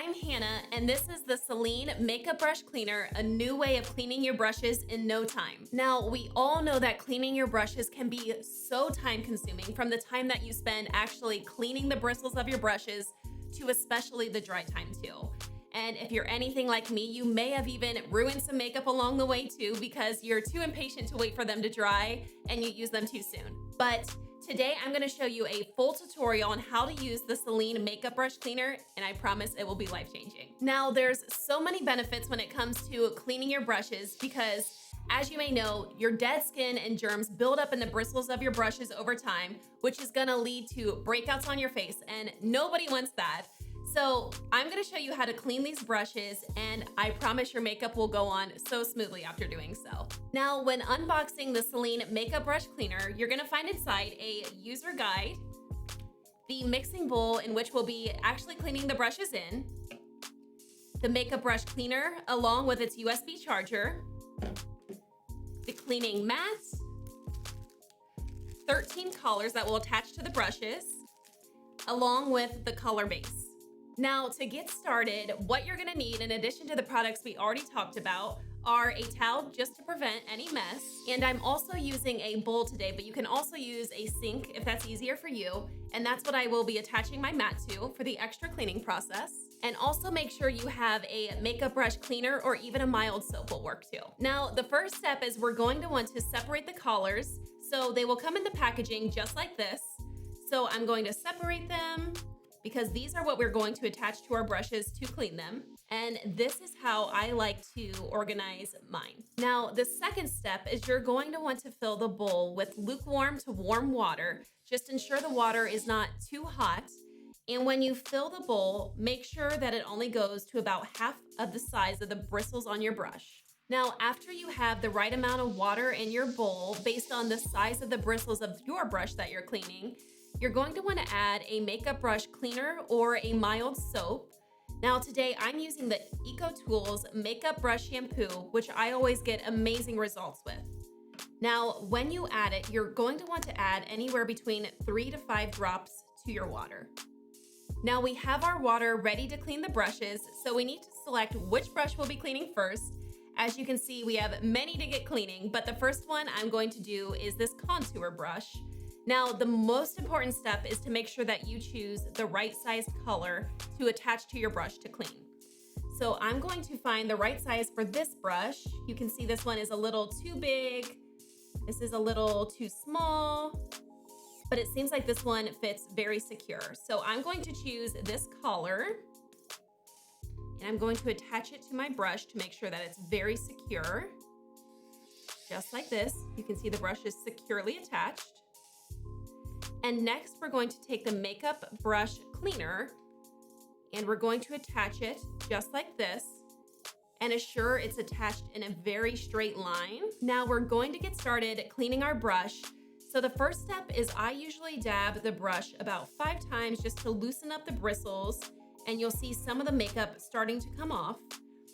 I'm Hannah, and this is the Selene Makeup Brush Cleaner, a new way of cleaning your brushes in no time. Now, we all know that cleaning your brushes can be so time consuming, from the time that you spend actually cleaning the bristles of your brushes to especially the dry time too. And if you're anything like me, you may have even ruined some makeup along the way too, because you're too impatient to wait for them to dry and you use them too soon. But today I'm gonna show you a full tutorial on how to use the Selene Makeup Brush Cleaner, and I promise it will be life-changing. Now, there's so many benefits when it comes to cleaning your brushes because, as you may know, your dead skin and germs build up in the bristles of your brushes over time, which is gonna lead to breakouts on your face, and nobody wants that. So I'm gonna show you how to clean these brushes, and I promise your makeup will go on so smoothly after doing so. Now, when unboxing the Selene Makeup Brush Cleaner, you're gonna find inside a user guide, the mixing bowl in which we'll be actually cleaning the brushes in, the makeup brush cleaner along with its USB charger, the cleaning mat, 13 collars that will attach to the brushes, along with the color base. Now, to get started, what you're gonna need, in addition to the products we already talked about, are a towel just to prevent any mess. And I'm also using a bowl today, but you can also use a sink if that's easier for you. And that's what I will be attaching my mat to for the extra cleaning process. And also make sure you have a makeup brush cleaner, or even a mild soap will work too. Now, the first step is we're going to want to separate the collars. So they will come in the packaging just like this. So I'm going to separate them, because these are what we're going to attach to our brushes to clean them. And this is how I like to organize mine. Now, the second step is you're going to want to fill the bowl with lukewarm to warm water. Just ensure the water is not too hot. And when you fill the bowl, make sure that it only goes to about half of the size of the bristles on your brush. Now, after you have the right amount of water in your bowl, based on the size of the bristles of your brush that you're cleaning, you're going to want to add a makeup brush cleaner or a mild soap. Now, today I'm using the EcoTools Makeup Brush Shampoo, which I always get amazing results with. Now, when you add it, you're going to want to add anywhere between 3 to 5 drops to your water. Now, we have our water ready to clean the brushes, so we need to select which brush we'll be cleaning first. As you can see, we have many to get cleaning, but the first one I'm going to do is this contour brush. Now, the most important step is to make sure that you choose the right size color to attach to your brush to clean. So I'm going to find the right size for this brush. You can see this one is a little too big. This is a little too small, but it seems like this one fits very secure. So I'm going to choose this color, and I'm going to attach it to my brush to make sure that it's very secure. Just like this, you can see the brush is securely attached. And next, we're going to take the makeup brush cleaner, and we're going to attach it just like this, and assure it's attached in a very straight line. Now we're going to get started cleaning our brush. So the first step is I usually dab the brush about 5 times just to loosen up the bristles, and you'll see some of the makeup starting to come off.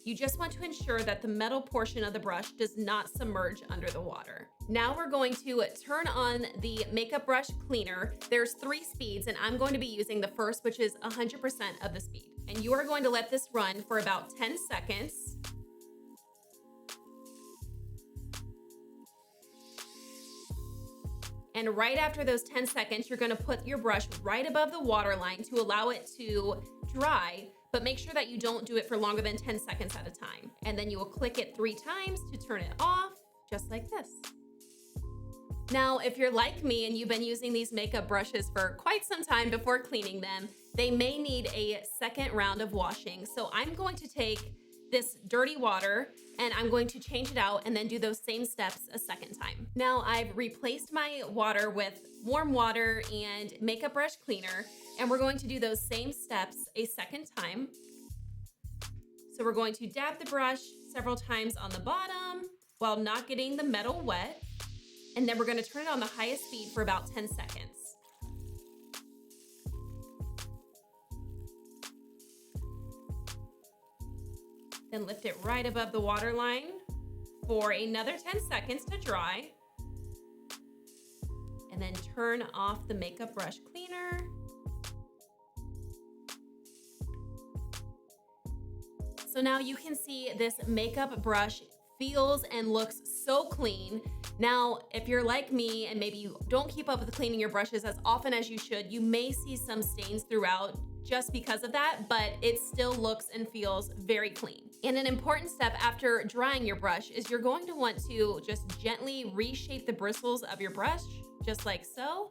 You just want to ensure that the metal portion of the brush does not submerge under the water. Now we're going to turn on the makeup brush cleaner. There's 3 speeds, and I'm going to be using the first, which is 100% of the speed. And you are going to let this run for about 10 seconds. And right after those 10 seconds, you're gonna put your brush right above the water line to allow it to dry, but make sure that you don't do it for longer than 10 seconds at a time. And then you will click it 3 times to turn it off, just like this. Now, if you're like me and you've been using these makeup brushes for quite some time before cleaning them, they may need a second round of washing. So I'm going to take this dirty water and I'm going to change it out and then do those same steps a second time. Now I've replaced my water with warm water and makeup brush cleaner, and we're going to do those same steps a second time. So we're going to dab the brush several times on the bottom while not getting the metal wet. And then we're going to turn it on the highest speed for about 10 seconds. Then lift it right above the water line for another 10 seconds to dry. And then turn off the makeup brush cleaner. So now you can see this makeup brush feels and looks so clean. Now, if you're like me and maybe you don't keep up with cleaning your brushes as often as you should, you may see some stains throughout just because of that, but it still looks and feels very clean. And an important step after drying your brush is you're going to want to just gently reshape the bristles of your brush, just like so,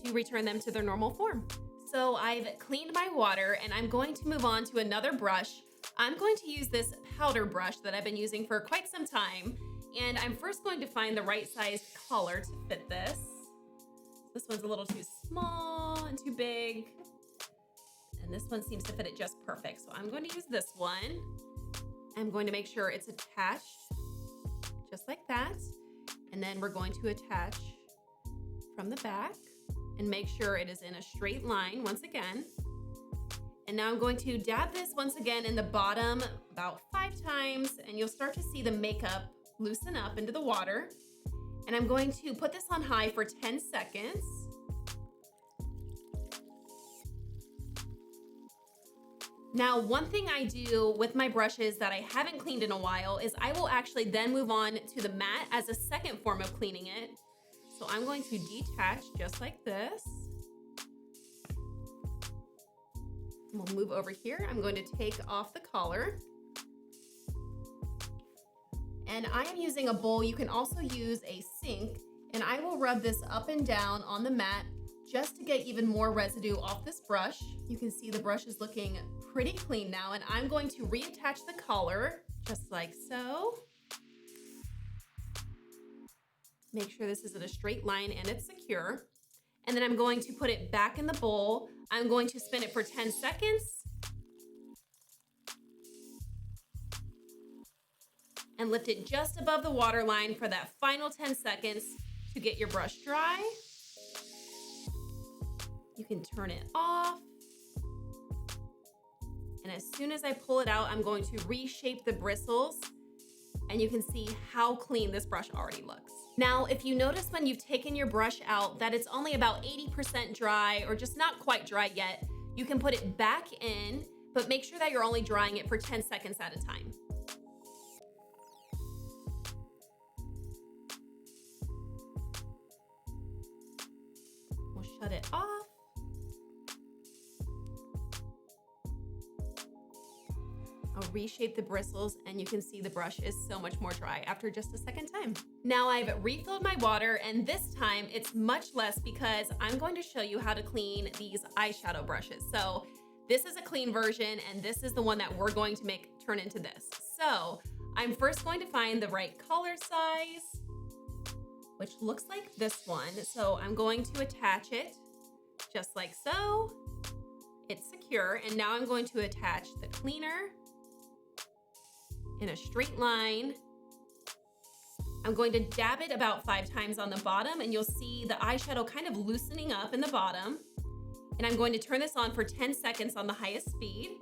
to return them to their normal form. So I've cleaned my water and I'm going to move on to another brush. I'm going to use this powder brush that I've been using for quite some time. And I'm first going to find the right size color to fit this. This one's a little too small and too big. And this one seems to fit it just perfect. So I'm going to use this one. I'm going to make sure it's attached just like that. And then we're going to attach from the back and make sure it is in a straight line once again. And now I'm going to dab this once again in the bottom about 5 times, and you'll start to see the makeup loosen up into the water. And I'm going to put this on high for 10 seconds. Now, one thing I do with my brushes that I haven't cleaned in a while is I will actually then move on to the mat as a second form of cleaning it. So I'm going to detach just like this. We'll move over here. I'm going to take off the collar. And I am using a bowl. You can also use a sink. And I will rub this up and down on the mat just to get even more residue off this brush. You can see the brush is looking pretty clean now. And I'm going to reattach the collar just like so. Make sure this is in a straight line and it's secure. And then I'm going to put it back in the bowl. I'm going to spin it for 10 seconds. And lift it just above the water line for that final 10 seconds to get your brush dry. You can turn it off. And as soon as I pull it out, I'm going to reshape the bristles. And you can see how clean this brush already looks. Now, if you notice when you've taken your brush out that it's only about 80% dry or just not quite dry yet, you can put it back in, but make sure that you're only drying it for 10 seconds at a time. We'll shut it off. I'll reshape the bristles and you can see the brush is so much more dry after just a second time. Now I've refilled my water and this time it's much less because I'm going to show you how to clean these eyeshadow brushes. So this is a clean version and this is the one that we're going to turn into this. So I'm first going to find the right color size, which looks like this one. So I'm going to attach it just like so. It's secure. And now I'm going to attach the cleaner in a straight line. I'm going to dab it about 5 times on the bottom and you'll see the eyeshadow kind of loosening up in the bottom. And I'm going to turn this on for 10 seconds on the highest speed.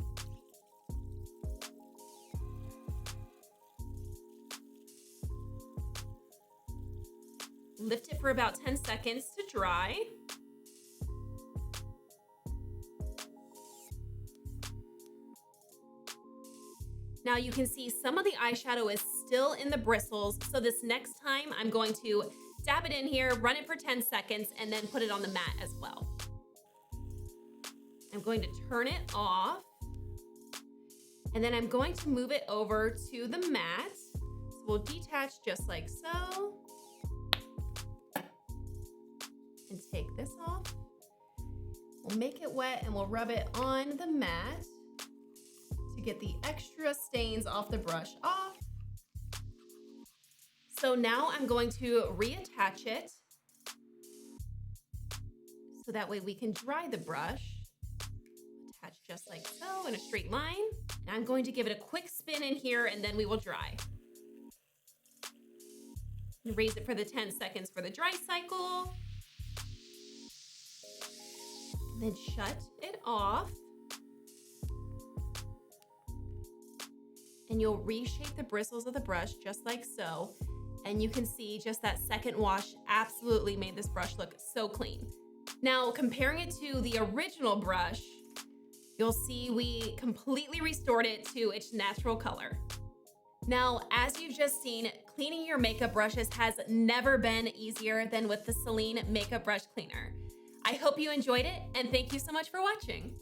Lift it for about 10 seconds to dry. Now you can see some of the eyeshadow is still in the bristles. So this next time I'm going to dab it in here, run it for 10 seconds, and then put it on the mat as well. I'm going to turn it off. And then I'm going to move it over to the mat. So we'll detach just like so. And take this off. We'll make it wet and we'll rub it on the mat to get the extra stains off the brush off. So now I'm going to reattach it so that way we can dry the brush. Attach just like so in a straight line. And I'm going to give it a quick spin in here and then we will dry. And raise it for the 10 seconds for the dry cycle. And then shut it off. And you'll reshape the bristles of the brush just like so. And you can see just that second wash absolutely made this brush look so clean. Now, comparing it to the original brush, You'll see we completely restored it to its natural color. Now, as you've just seen, cleaning your makeup brushes has never been easier than with the Selene Makeup Brush Cleaner. I hope you enjoyed it, and thank you so much for watching.